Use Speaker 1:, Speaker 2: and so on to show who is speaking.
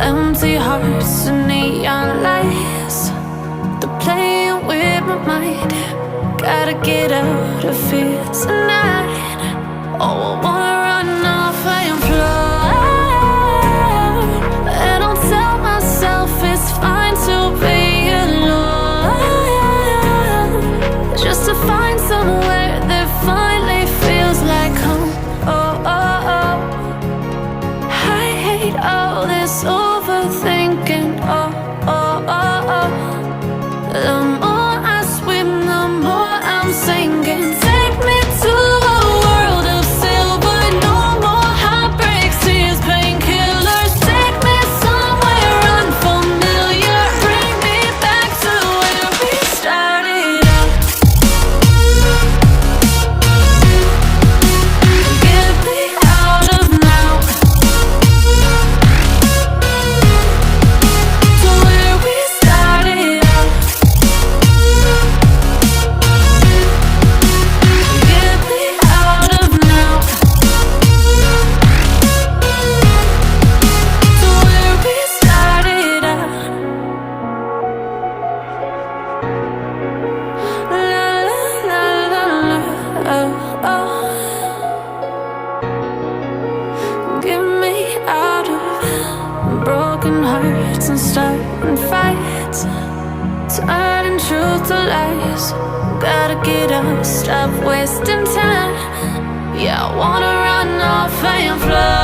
Speaker 1: Empty hearts and neon lights, they're playing with my mind. Gotta get out of here tonight. Oh, I wanna run off and fly. And I'll tell myself it's fine to be alone, just to find somewhere that finally feels like home. Oh, oh, oh. I hate all this overthinking. Oh, oh, oh, oh. The more I swim, the more I'm sinking. Take me to a world of silver. No more heartbreaks, tears, painkillers. Take me somewhere unfamiliar. Bring me back to where we started out. Get me out of now, to where we started out. Get me out of now, to where we started out. La la la la la, oh, oh. Get me out of broken hearts and starting fights, turning truth to lies. Gotta get up, stop wasting time. Yeah, I wanna run off and fly.